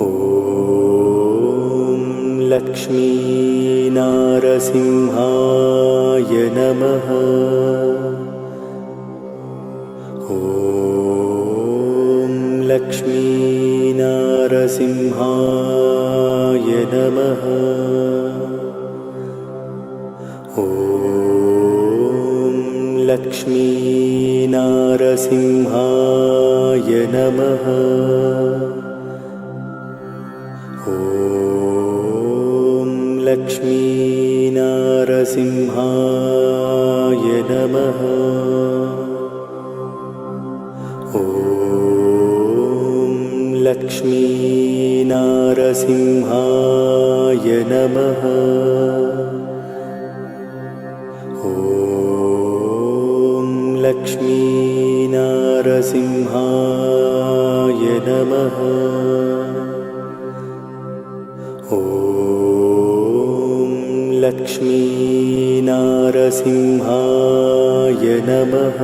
ॐ लक्ष्मीनारसिंहाय नमः। ॐ लक्ष्मीनारसिंहाय नमः। ॐ लक्ष्मीनारसिंहाय नमः। ॐ लक्ष्मीनारसिंहाय नमः। ॐ लक्ष्मीनारसिंहाय नमः। ॐ लक्ष्मीनारसिंहाय नमः। ॐ लक्ष्मीनारसिंहाय नमः।